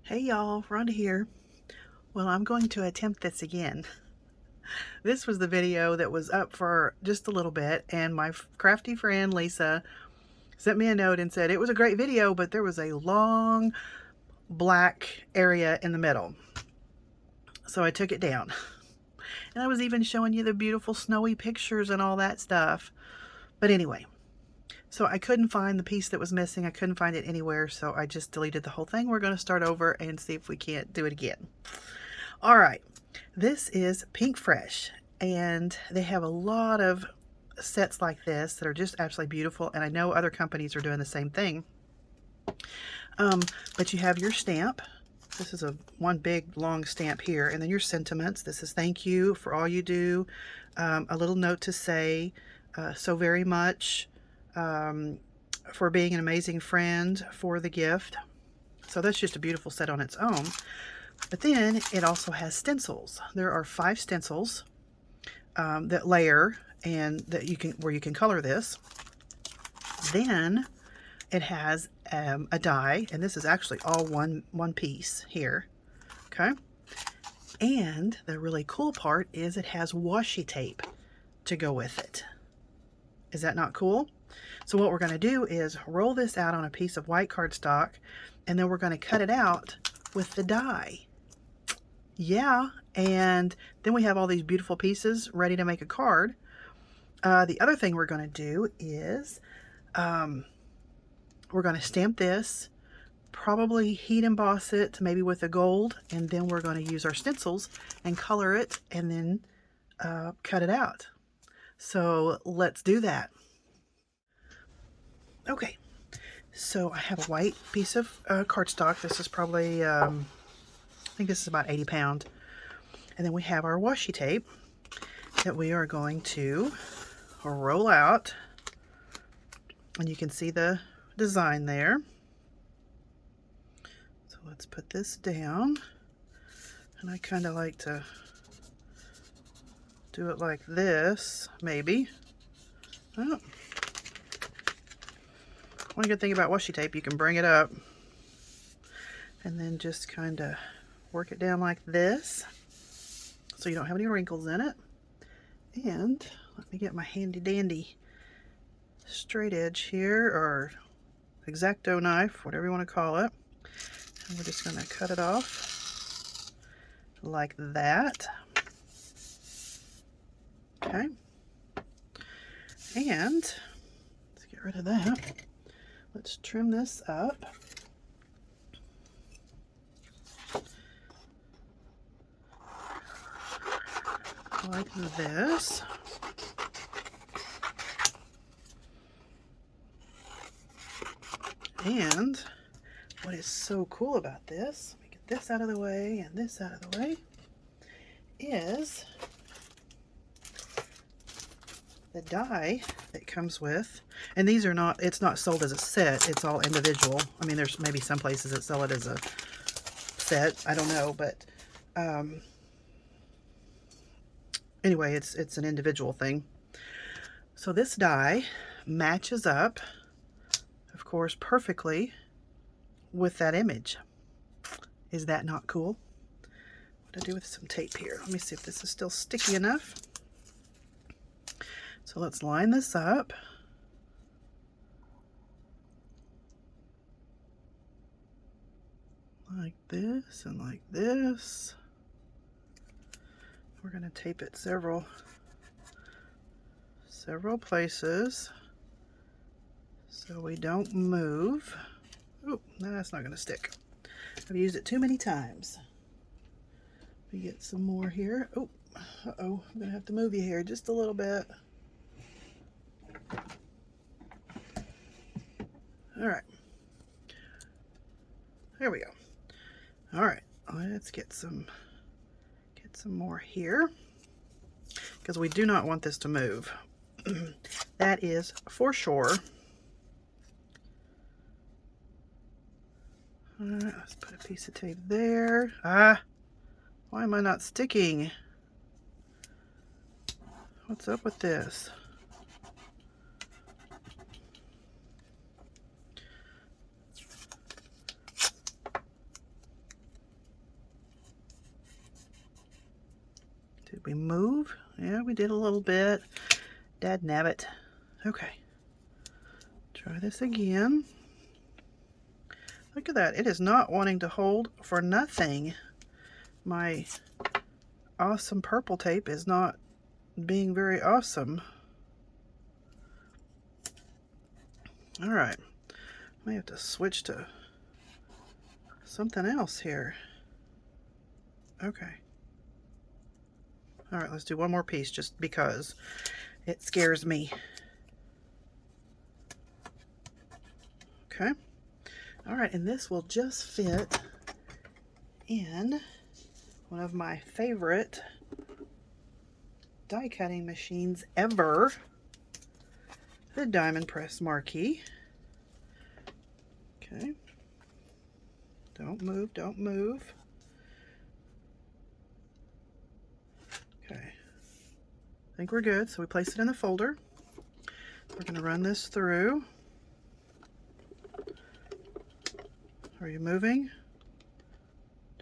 Hey y'all, Rhonda here. Well, I'm going to attempt this again. This was the video that was up for just a little bit, and my crafty friend Lisa sent me a note and said it was a great video, but there was a long black area in the middle. So I took it down. And I was even showing you the beautiful snowy pictures and all that stuff. But anyway, so I couldn't find the piece that was missing. I couldn't find it anywhere, so I just deleted the whole thing. We're going to start over and see if we can't do it again. All right, this is Pink Fresh, and they have a lot of sets like this that are just absolutely beautiful, and I know other companies are doing the same thing. But you have your stamp. This is one big long stamp here, and then your sentiments. This is thank you for all you do. A little note to say so very much for being an amazing friend, for the gift. So that's just a beautiful set on its own. But then it also has stencils. There are 5 stencils that layer and that where you can color this. Then it has a die, and this is actually all one piece here. Okay. And the really cool part is it has washi tape to go with it. Is that not cool? So what we're going to do is roll this out on a piece of white cardstock, and then we're going to cut it out with the die. Yeah, and then we have all these beautiful pieces ready to make a card. The other thing we're going to do is we're going to stamp this, probably heat emboss it, maybe with a gold, and then we're going to use our stencils and color it and then cut it out. So let's do that. Okay, so I have a white piece of cardstock. This is probably, I think this is about 80 pound. And then we have our washi tape that we are going to roll out. And you can see the design there. So let's put this down. And I kind of like to do it like this, maybe. Oh. One good thing about washi tape, you can bring it up and then just kind of work it down like this so you don't have any wrinkles in it. And let me get my handy dandy straight edge here, or X-Acto knife, whatever you want to call it. And we're just going to cut it off like that. Okay. And let's get rid of that. Let's trim this up. Like this. And what is so cool about this, let me get this out of the way and this out of the way, is the die that comes with, and these are not, it's not sold as a set, it's all individual. I mean, there's maybe some places that sell it as a set, I don't know, but anyway, it's an individual thing. So this die matches up, of course, perfectly with that image. Is that not cool? What do I do with some tape here? Let me see if this is still sticky enough. So let's line this up. Like this and like this. We're going to tape it several places so we don't move. Oh, no, that's not going to stick. I've used it too many times. We get some more here. Oh, uh-oh, I'm going to have to move you here just a little bit. All right. There we go. All right, let's get some more here, because we do not want this to move. That is for sure. All right, let's put a piece of tape there. Why am I not sticking? What's up with this? Did we move? Yeah, we did a little bit. Dad nabbit. Okay. Try this again. Look at that. It is not wanting to hold for nothing. My awesome purple tape is not being very awesome. All right. I may have to switch to something else here. Okay. All right, let's do one more piece just because it scares me. Okay. All right, and this will just fit in one of my favorite die cutting machines ever, the Diamond Press Marquee. Okay. Don't move, don't move. Okay. I think we're good, so we place it in the folder. We're going to run this through. Are you moving?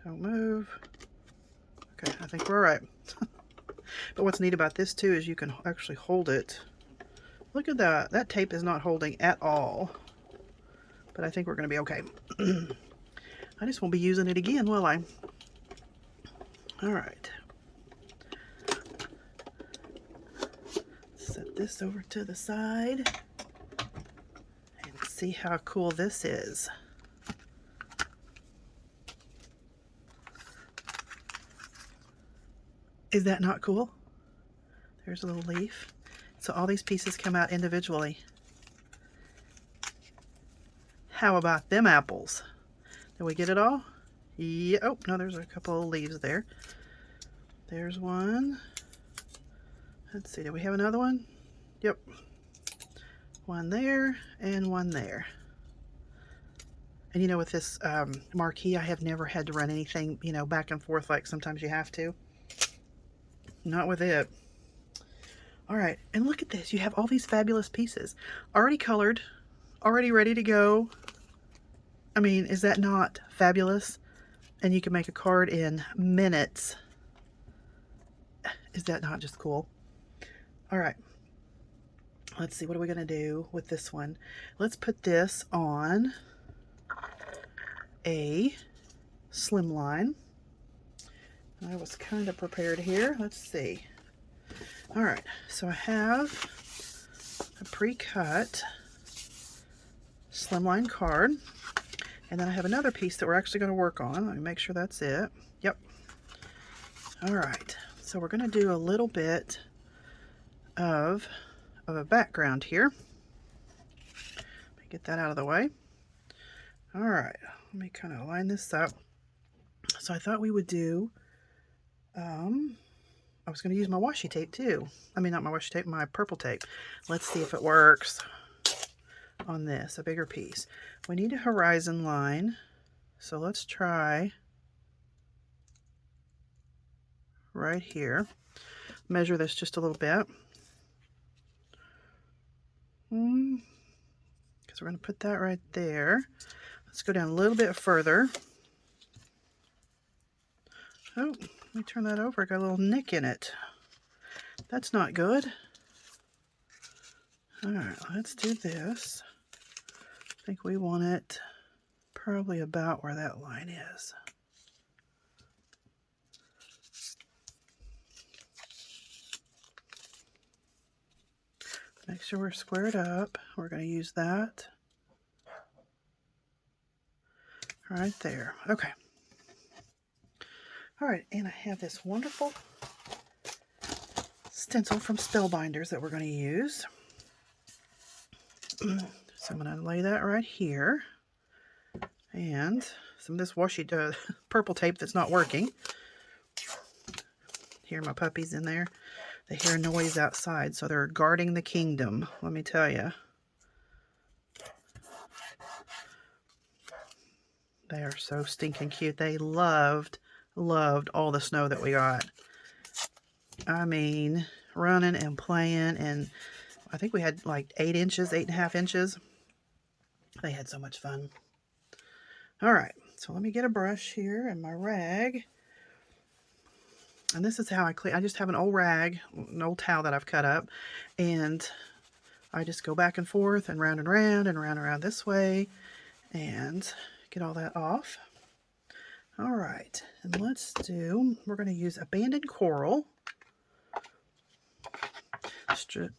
Don't move. Okay, I think we're all right. But what's neat about this too is you can actually hold it. Look at that. That tape is not holding at all. But I think we're going to be okay. I just won't be using it again, will I? All right. Set this over to the side and see how cool this is. Is that not cool? There's a little leaf. So all these pieces come out individually. How about them apples? Did we get it all? Yeah. Oh, no, there's a couple of leaves there. There's one. Let's see, do we have another one? Yep. One there and one there. And you know, with this marquee, I have never had to run anything, you know, back and forth like sometimes you have to. Not with it. All right, and look at this. You have all these fabulous pieces. Already colored, already ready to go. I mean, is that not fabulous? And you can make a card in minutes. Is that not just cool? All right. Let's see, what are we going to do with this one? Let's put this on a slimline. I was kind of prepared here. Let's see. All right, so I have a pre-cut slimline card, and then I have another piece that we're actually going to work on. Let me make sure that's it. Yep. All right, so we're going to do a little bit of a background here. Let me get that out of the way. All right, let me kind of line this up. So I thought we would do, I was going to use my washi tape too. I mean, not my washi tape, my purple tape. Let's see if it works on this, a bigger piece. We need a horizon line. So let's try right here. Measure this just a little bit. Because we're going to put that right there. Let's go down a little bit further. Oh, let me turn that over. I got a little nick in it. That's not good. All right, let's do this. I think we want it probably about where that line is. Make sure we're squared up. We're going to use that right there. Okay. All right, and I have this wonderful stencil from Spellbinders that we're going to use. So I'm going to lay that right here. And some of this washi purple tape that's not working. Hear my puppies in there. They hear noise outside, so they're guarding the kingdom, let me tell you. They are so stinking cute. They loved all the snow that we got. I mean, running and playing, and I think we had like 8.5 inches. They had so much fun. All right, so let me get a brush here and my rag. And this is how I clean. I just have an old rag, an old towel that I've cut up, and I just go back and forth and round and round and round and round this way and get all that off. All right, and we're going to use abandoned coral,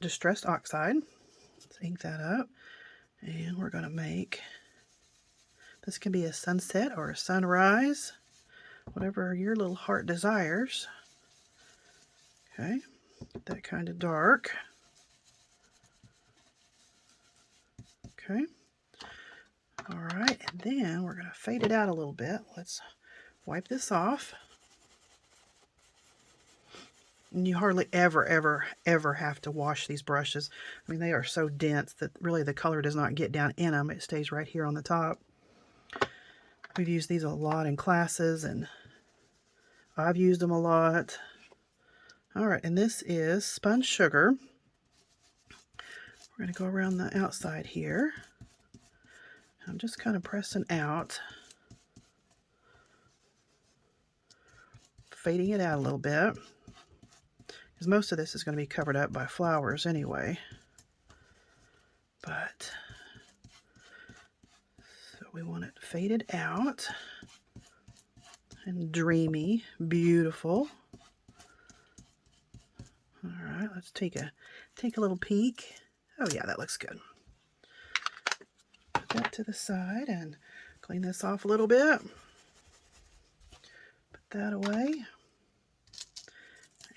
distressed oxide. Let's ink that up, and we're going to make, this can be a sunset or a sunrise, whatever your little heart desires. Okay, get that kind of dark. Okay. All right, and then we're going to fade it out a little bit. Let's wipe this off. And you hardly ever have to wash these brushes. I mean, they are so dense that really the color does not get down in them. It stays right here on the top. We've used these a lot in classes, and I've used them a lot. All right, and this is spun sugar. We're going to go around the outside here. I'm just kind of pressing out, fading it out a little bit, because most of this is going to be covered up by flowers anyway. But, so we want it faded out and dreamy, beautiful. All right, let's take a little peek. Oh yeah, that looks good. Put that to the side and clean this off a little bit. Put that away.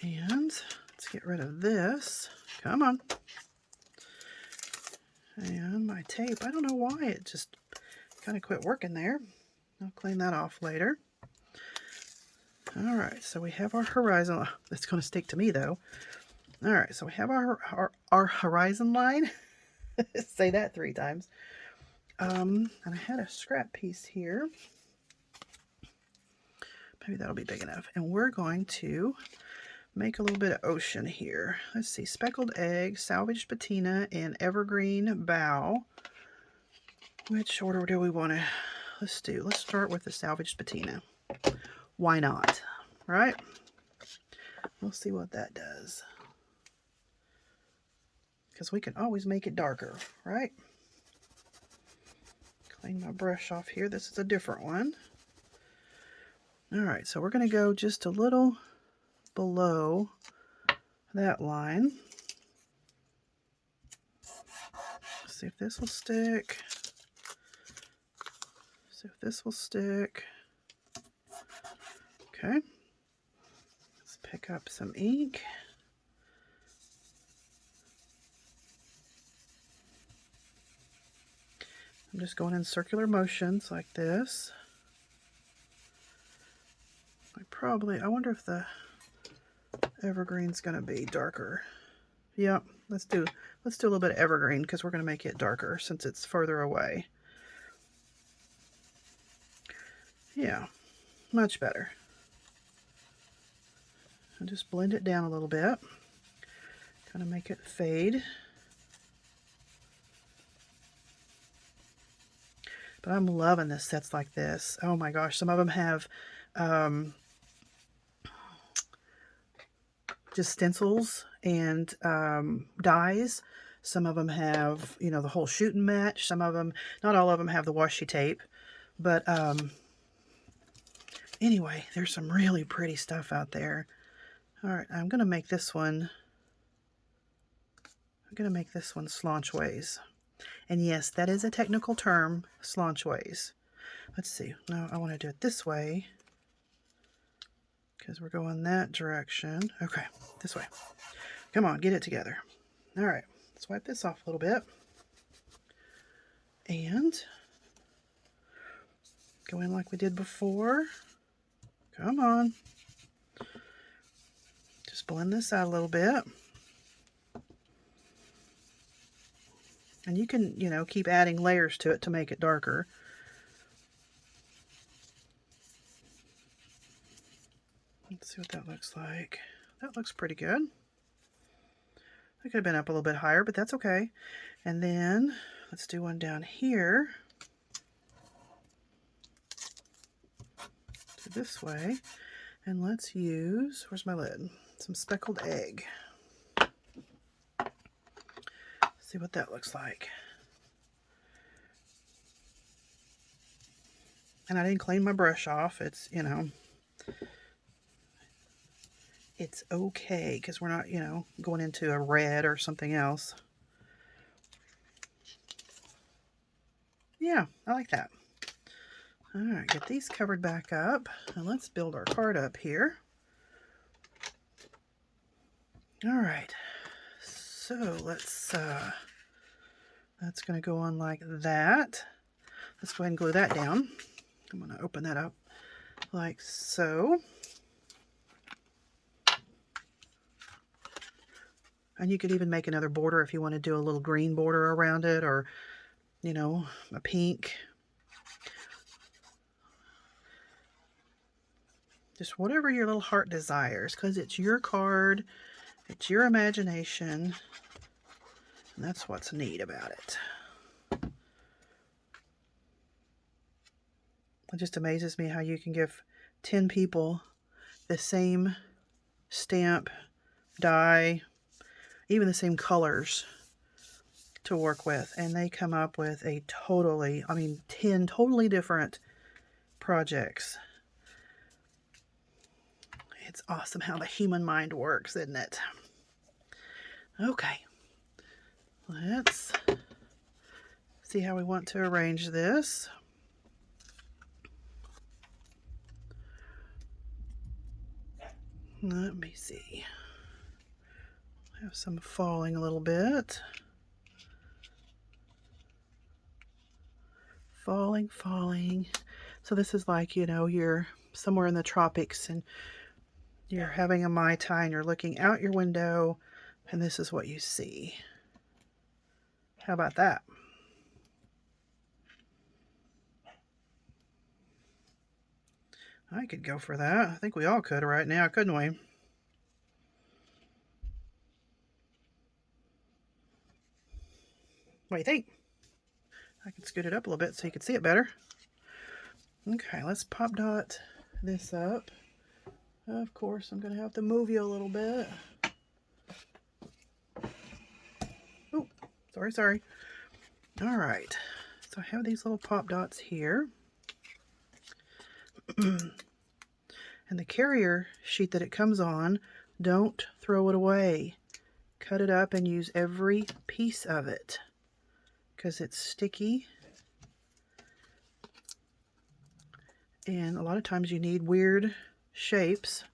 And let's get rid of this. Come on. And my tape, I don't know why it just kind of quit working there. I'll clean that off later. All right, so we have our horizon. It's going to stick to me though. All right, so we have our horizon line. Say that 3 times. And I had a scrap piece here. Maybe that'll be big enough. And we're going to make a little bit of ocean here. Let's see, speckled egg, salvaged patina, and evergreen bough. Which order do we want to, let's start with the salvaged patina. Why not, right? We'll see what that does. Because we can always make it darker, right? Clean my brush off here. This is a different one. All right, so we're going to go just a little below that line. See if this will stick. See if this will stick. Okay. Let's pick up some ink. I'm just going in circular motions like this. I wonder if the evergreen's going to be darker. Yeah, let's do a little bit of evergreen because we're going to make it darker since it's further away. Yeah, much better. And just blend it down a little bit. Kind of make it fade. But I'm loving the sets like this. Oh my gosh, some of them have just stencils and dies. Some of them have, you know, the whole shoot and match. Some of them, not all of them have the washi tape. But anyway, there's some really pretty stuff out there. All right, I'm going to make this one slanchways. And yes, that is a technical term, slanchways. Let's see. No, I want to do it this way because we're going that direction. Okay, this way. Come on, get it together. All right, let's wipe this off a little bit. And go in like we did before. Come on. Just blend this out a little bit. And you can, you know, keep adding layers to it to make it darker. Let's see what that looks like. That looks pretty good. It could have been up a little bit higher, but that's okay. And then let's do one down here. Do this way. And let's use, where's my lid? Some speckled egg. See what that looks like. And I didn't clean my brush off. It's, you know, it's okay because we're not, you know, going into a red or something else. Yeah, I like that. All right, get these covered back up. And let's build our card up here. All right, so that's going to go on like that. Let's go ahead and glue that down. I'm going to open that up like so. And you could even make another border if you want to do a little green border around it, or, you know, a pink. Just whatever your little heart desires, because it's your card, it's your imagination, and that's what's neat about it. It just amazes me how you can give 10 people the same stamp, die, even the same colors to work with, and they come up with a totally, I mean, 10 totally different projects. It's awesome how the human mind works, isn't it? Okay, let's see how we want to arrange this. Let me see. Have some falling a little bit. Falling, falling. So this is like, you know, you're somewhere in the tropics and you're having a Mai Tai and you're looking out your window and this is what you see. How about that? I could go for that. I think we all could right now, couldn't we? What do you think? I can scoot it up a little bit so you can see it better. Okay, let's pop dot this up. Of course, I'm going to have to move you a little bit. Oh, sorry. All right, so I have these little pop dots here. And the carrier sheet that it comes on, don't throw it away. Cut it up and use every piece of it because it's sticky. And a lot of times you need weird shapes.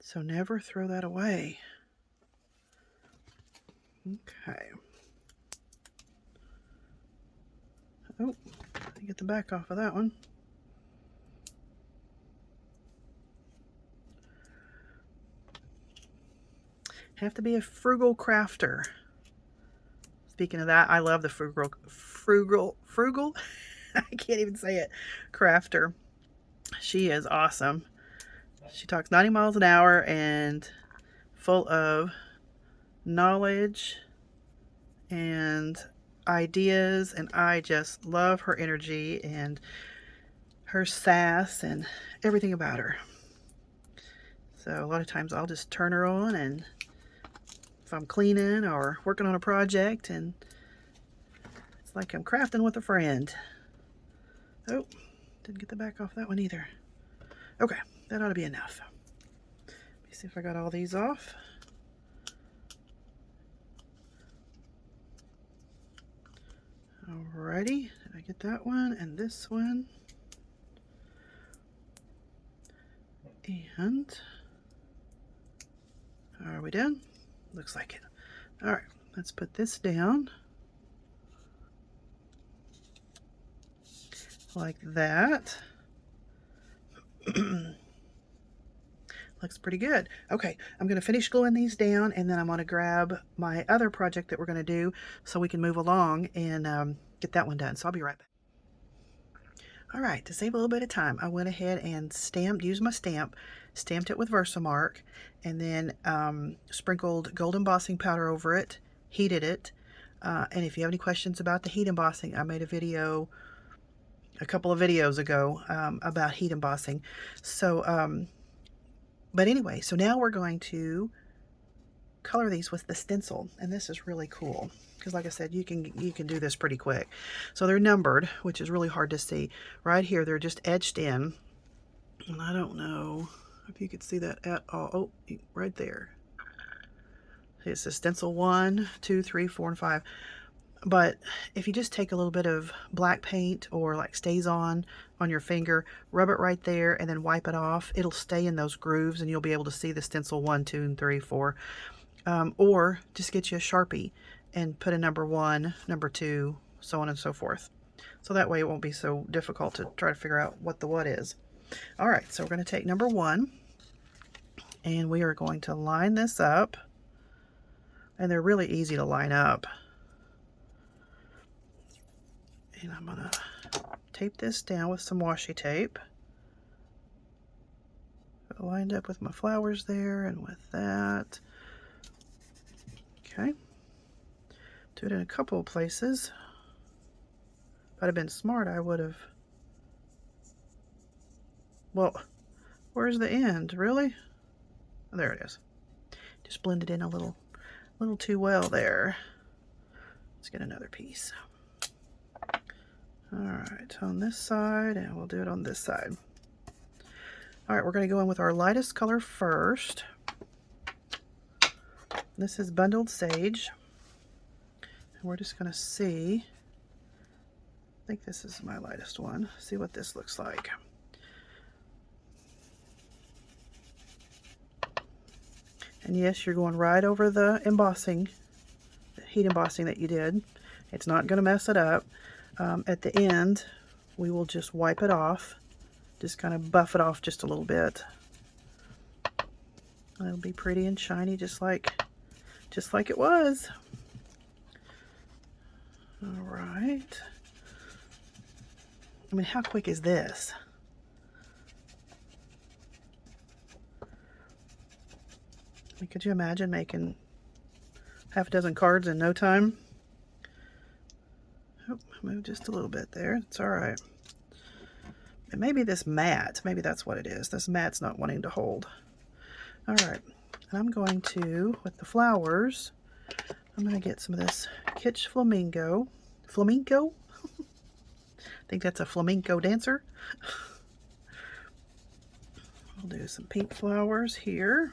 So never throw that away. Okay. Oh, get the back off of that one. Have to be a frugal crafter. Speaking of that, I love the frugal, I can't even say it, crafter. She is awesome. She talks 90 miles an hour and full of knowledge and ideas, and I just love her energy and her sass and everything about her. So a lot of times I'll just turn her on, and if I'm cleaning or working on a project, and it's like I'm crafting with a friend. Oh, didn't get the back off that one either. Okay, that ought to be enough. Let me see if I got all these off. Alrighty, did I get that one and this one? And are we done? Looks like it. All right, let's put this down like that. Looks pretty good. Okay, I'm going to finish gluing these down, and then I'm going to grab my other project that we're going to do so we can move along and get that one done. So I'll be right back. All right, to save a little bit of time, I went ahead and used my stamp, stamped it with Versamark, and then sprinkled gold embossing powder over it, heated it. And if you have any questions about the heat embossing, I made a video a couple of videos ago about heat embossing. So, but anyway, so now we're going to color these with the stencil, and this is really cool because, like I said, you can do this pretty quick. So they're numbered, which is really hard to see. Right here, they're just etched in, and I don't know if you could see that at all. Oh, right there. It's a stencil 1, 2, 3, 4, and 5. But if you just take a little bit of black paint or like stays on your finger, rub it right there and then wipe it off, it'll stay in those grooves and you'll be able to see the stencil 1, 2, and 3, 4. Or just get you a Sharpie and put a number 1, number 2, so on and so forth. So that way it won't be so difficult to try to figure out what the what is. All right, so we're going to take number 1 and we are going to line this up. And they're really easy to line up. And I'm going to tape this down with some washi tape. Lined up with my flowers there and with that. Okay. Do it in a couple of places. If I'd have been smart, I would have... Well, where's the end? Really? Oh, there it is. Just blend it in a little too well there. Let's get another piece. All right, on this side, and we'll do it on this side. All right, we're going to go in with our lightest color first. This is Bundled Sage. And we're just going to see, I think this is my lightest one, see what this looks like. And yes, you're going right over the embossing, the heat embossing that you did. It's not going to mess it up. At the end, we will just wipe it off. Just kind of buff it off just a little bit. It'll be pretty and shiny, just like it was. All right. I mean, how quick is this? I mean, could you imagine making half a dozen cards in no time? Oh, move just a little bit there. It's all right. And maybe this mat, maybe that's what it is. This mat's not wanting to hold. All right. And I'm going to, with the flowers, I'm going to get some of this Kitsch Flamingo. Flamingo? I think that's a flamenco dancer. I'll do some pink flowers here.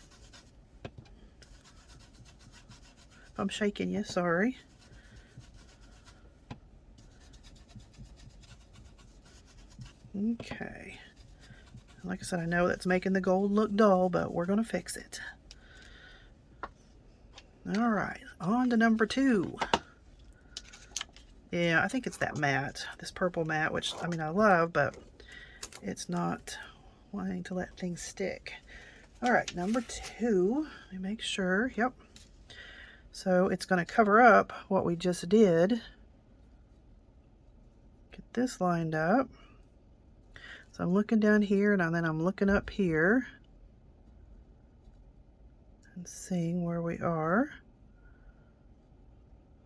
I'm shaking you, sorry. Okay. Like I said, I know that's making the gold look dull, but we're going to fix it. All right, on to number 2. Yeah, I think it's that matte, this purple matte, which, I mean, I love, but it's not wanting to let things stick. All right, number 2, let me make sure, yep. So it's going to cover up what we just did. Get this lined up. So I'm looking down here and then I'm looking up here and seeing where we are.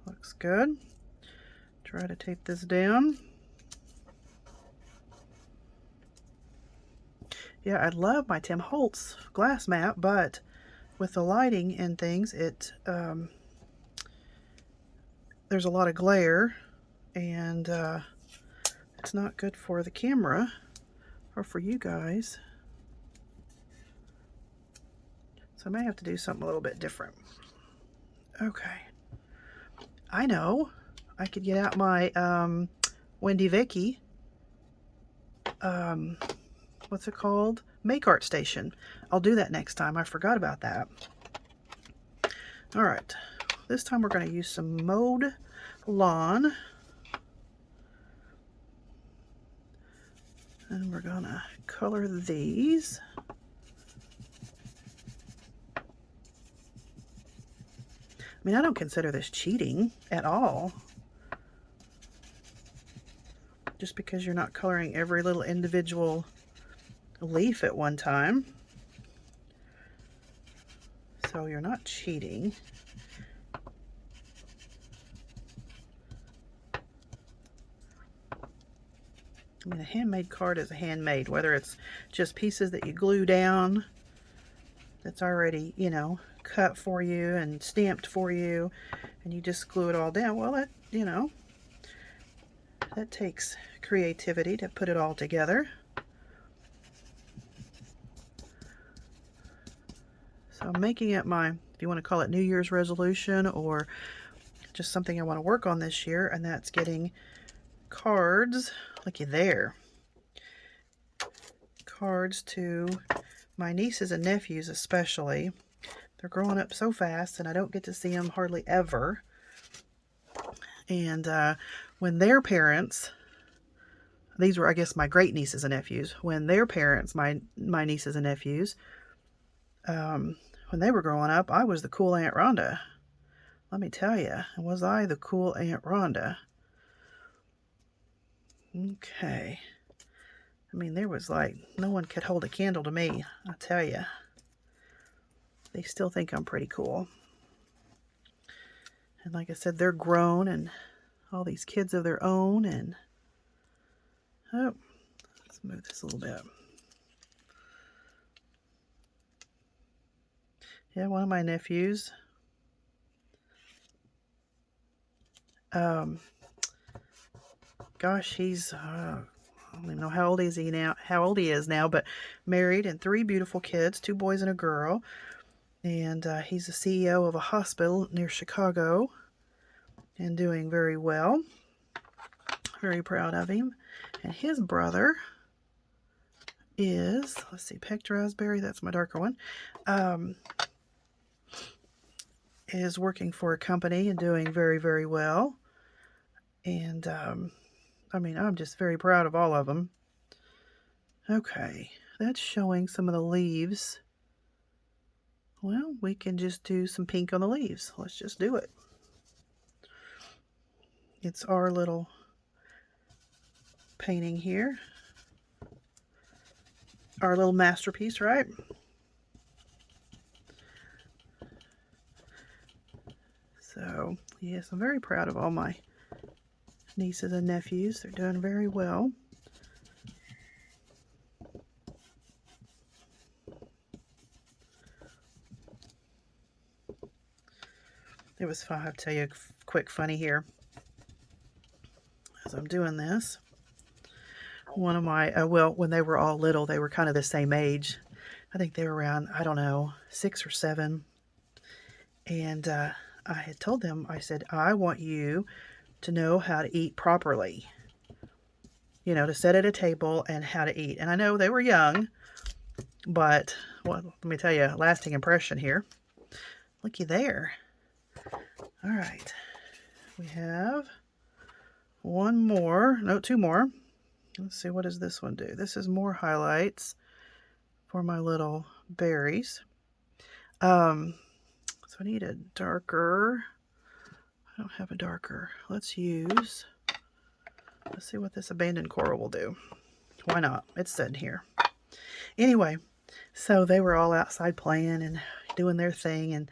Looks good. Try to tape this down. Yeah, I love my Tim Holtz glass mat, but with the lighting and things, there's a lot of glare, and it's not good for the camera or for you guys. So I may have to do something a little bit different. Okay. I know. I could get out my Wendy Vicky, what's it called? Make Art Station. I'll do that next time. I forgot about that. All right. This time we're going to use some Mowed Lawn. And we're going to color these. I mean, I don't consider this cheating at all. Just because you're not coloring every little individual leaf at one time. So you're not cheating. I mean, a handmade card is a handmade, whether it's just pieces that you glue down that's already, you know, cut for you and stamped for you, and you just glue it all down. Well, that, you know, that takes creativity to put it all together. So I'm making it my, if you want to call it New Year's resolution or just something I want to work on this year, and that's getting cards, looky there, cards to my nieces and nephews especially. They're growing up so fast and I don't get to see them hardly ever. And when their parents, these were, I guess, my great nieces and nephews, when their parents, my nieces and nephews, when they were growing up, I was the cool Aunt Rhonda. Let me tell you, was I the cool Aunt Rhonda? Okay. I mean, there was like, no one could hold a candle to me, I tell you. They still think I'm pretty cool. And like I said, they're grown and all these kids of their own. And, oh, let's move this a little bit. Yeah, one of my nephews, gosh, he's, I don't even know how old is he now, but married and 3 beautiful kids, 2 boys and a girl. And he's the CEO of a hospital near Chicago and doing very well. Very proud of him. And his brother is, let's see, pecked raspberry, that's my darker one, is working for a company and doing very, very well. And, I mean, I'm just very proud of all of them. Okay, that's showing some of the leaves. Well, we can just do some pink on the leaves. Let's just do it. It's our little painting here. Our little masterpiece, right? So, yes, I'm very proud of all my nieces and nephews. They're doing very well. It was fun. I'll tell you a quick funny here. As I'm doing this, one of my, well, when they were all little, they were kind of the same age. I think they were around, I don't know, 6 or 7. And I had told them, I said, I want you to know how to eat properly. You know, to sit at a table and how to eat. And I know they were young, but well, let me tell you, lasting impression here. Looky there. All right. We have 1 more, no, 2 more. Let's see, what does this one do? This is more highlights for my little berries. So I need a darker. I don't have a darker. Let's see what this abandoned coral will do. Why not? It's sitting here. Anyway, so they were all outside playing and doing their thing. And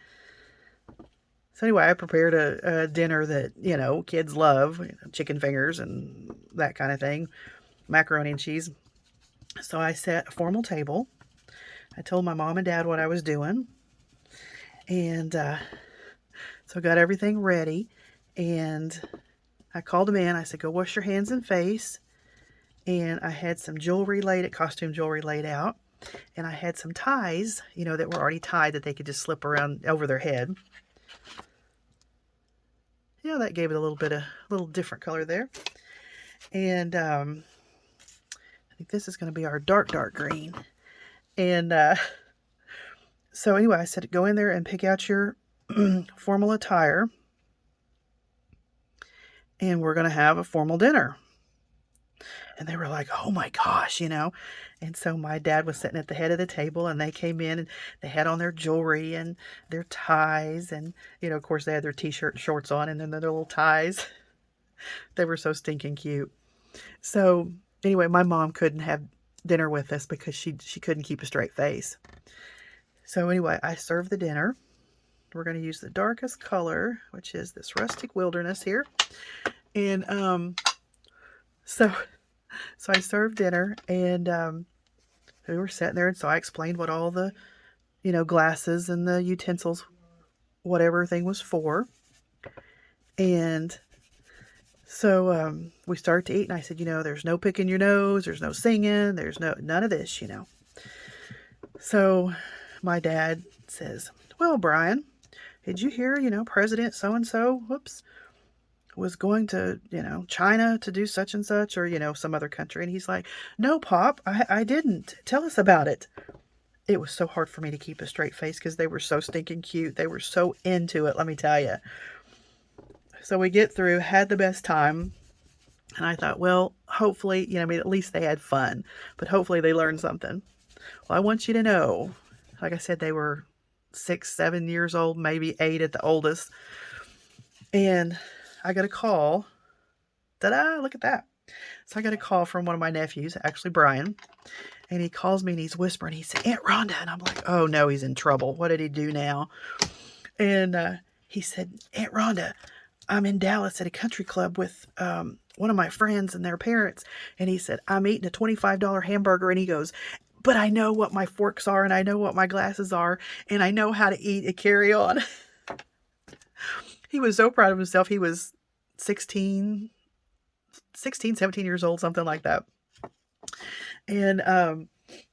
so anyway, I prepared a dinner that, you know, kids love. Chicken fingers and that kind of thing. Macaroni and cheese. So I set a formal table. I told my mom and dad what I was doing. And so I got everything ready. And I called them in. I said, go wash your hands and face. And I had some jewelry costume jewelry laid out. And I had some ties, you know, that were already tied that they could just slip around over their head. Yeah, that gave it a little different color there. And I think this is going to be our dark green. And so anyway, I said, go in there and pick out your formal attire. And we're going to have a formal dinner. And they were like, oh my gosh, you know. And so my dad was sitting at the head of the table and they came in and they had on their jewelry and their ties. And, you know, of course they had their t-shirt and shorts on and then their little ties. They were so stinking cute. So anyway, my mom couldn't have dinner with us because she couldn't keep a straight face. So anyway, I served the dinner. We're going to use the darkest color, which is this rustic wilderness here. And so So I served dinner, and we were sitting there, and so I explained what all the, glasses and the utensils, whatever thing was for. And so we started to eat, and I said, there's no picking your nose, there's no singing, there's none of this. So my dad says, well, Brian, did you hear, President so-and-so, whoops, was going to, China to do such and such, or, some other country? And he's like, no, Pop, I didn't. Tell us about it. It was so hard for me to keep a straight face because they were so stinking cute. They were so into it, let me tell you. So we get through, had the best time. And I thought, well, hopefully, at least they had fun, but hopefully they learned something. Well, I want you to know, like I said, they were 6, 7 years old, maybe 8 at the oldest. And I got a call. Ta-da, look at that. So I got a call from one of my nephews, actually Brian. And he calls me and he's whispering. He said, Aunt Rhonda. And I'm like, oh no, he's in trouble. What did he do now? And he said, Aunt Rhonda, I'm in Dallas at a country club with one of my friends and their parents. And he said, I'm eating a $25 hamburger. And he goes, but I know what my forks are, and I know what my glasses are, and I know how to eat and carry on. He was so proud of himself. He was 16, 17 years old, something like that. And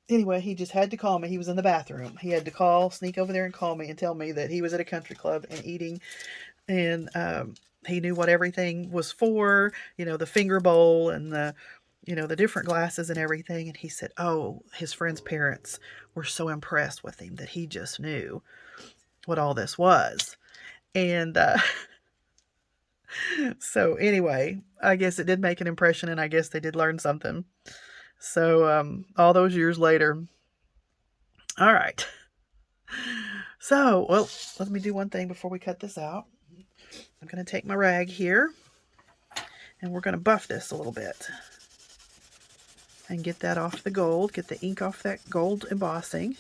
anyway, he just had to call me. He was in the bathroom. He had to call, sneak over there and call me and tell me that he was at a country club and eating. And he knew what everything was for, the finger bowl and the different glasses and everything. And he said, oh, his friend's parents were so impressed with him that he just knew what all this was. And so anyway, I guess it did make an impression, and I guess they did learn something. So all those years later. All right. So, well, let me do one thing before we cut this out. I'm going to take my rag here, and we're going to buff this a little bit. And get that off the gold, get the ink off that gold embossing.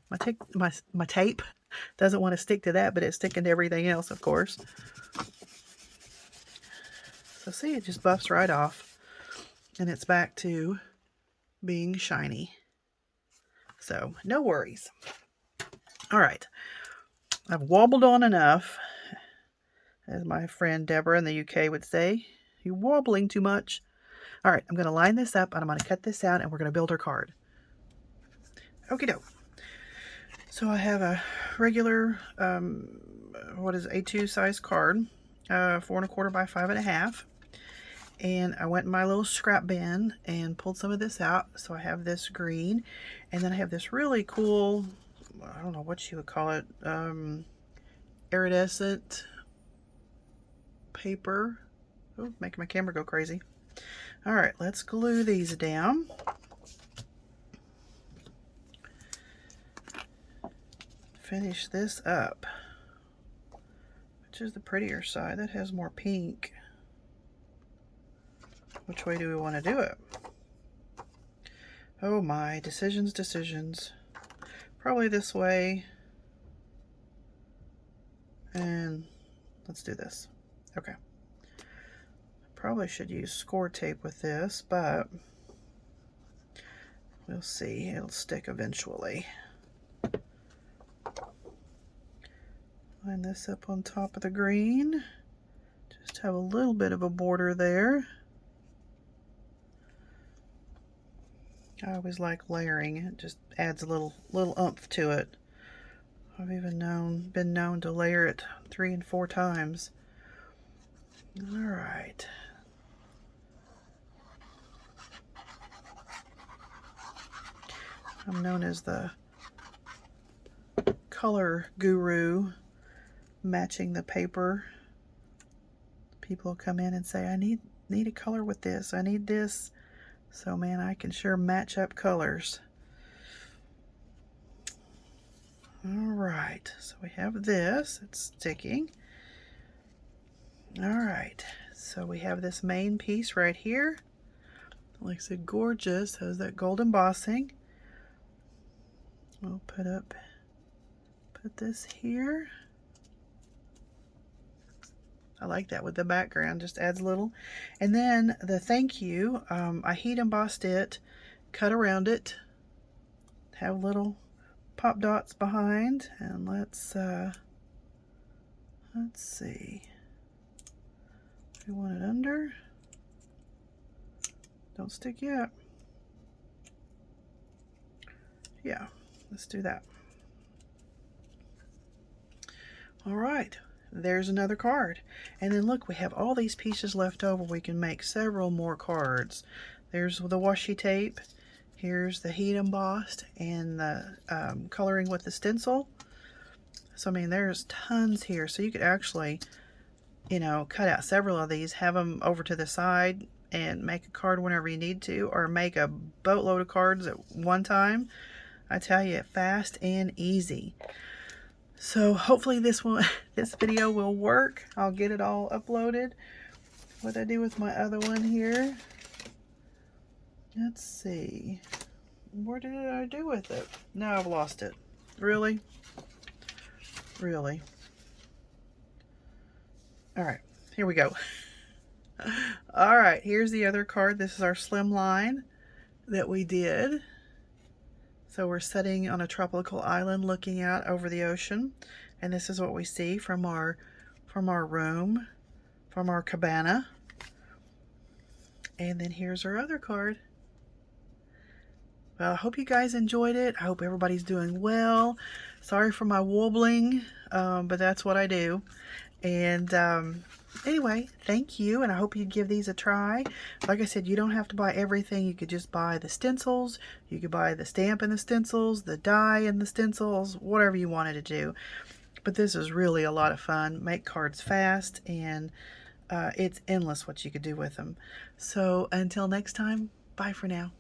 My tape doesn't want to stick to that, but it's sticking to everything else, of course. So see, it just buffs right off, and it's back to being shiny. So no worries. All right, I've wobbled on enough, as my friend Deborah in the UK would say. You're wobbling too much. All right, I'm going to line this up, and I'm going to cut this out, and we're going to build our card. Okie doke. So I have a regular, A2 size card, 4 1/4 by 5 1/2. And I went in my little scrap bin and pulled some of this out. So I have this green, and then I have this really cool, I don't know what you would call it, iridescent paper. Oh, making my camera go crazy. All right, let's glue these down. Finish this up. Which is the prettier side? That has more pink. Which way do we want to do it? Oh my, decisions. Probably this way. And let's do this. Okay. Probably should use score tape with this, but we'll see. It'll stick eventually. Line this up on top of the green. Just have a little bit of a border there. I always like layering. It just adds a little oomph to it. I've even been known to layer it 3 and 4 times. All right. I'm known as the color guru, matching the paper. People come in and say, I need a color with this. I need this. So man, I can sure match up colors. All right, so we have this. It's sticking. All right, so we have this main piece right here. Like I said, gorgeous. Has that gold embossing. We'll put this here. I like that with the background, just adds a little. And then the thank you, I heat embossed it, cut around it, have little pop dots behind, and let's see. We want it under. Don't stick yet. Yeah, let's do that. All right, there's another card. And then look, we have all these pieces left over. We can make several more cards. There's the washi tape. Here's the heat embossed and the coloring with the stencil. So, I mean, there's tons here. So you could actually, you know, cut out several of these, have them over to the side, and make a card whenever you need to, or make a boatload of cards at one time. I tell you, fast and easy. So hopefully this video will work. I'll get it all uploaded. What I do with my other one here? Let's see. What did I do with it? Now I've lost it. Really? Really? All right, here we go. All right, here's the other card. This is our slim line that we did. So we're sitting on a tropical island looking out over the ocean, and this is what we see from our room, from our cabana. And then here's our other card. Well, I hope you guys enjoyed it. I hope everybody's doing well. Sorry for my wobbling, but that's what I do. And anyway, thank you, and I hope you give these a try. Like I said, you don't have to buy everything. You could just buy the stencils. You could buy the stamp and the stencils, the die and the stencils, whatever you wanted to do. But this is really a lot of fun. Make cards fast, and it's endless what you could do with them. So until next time, bye for now.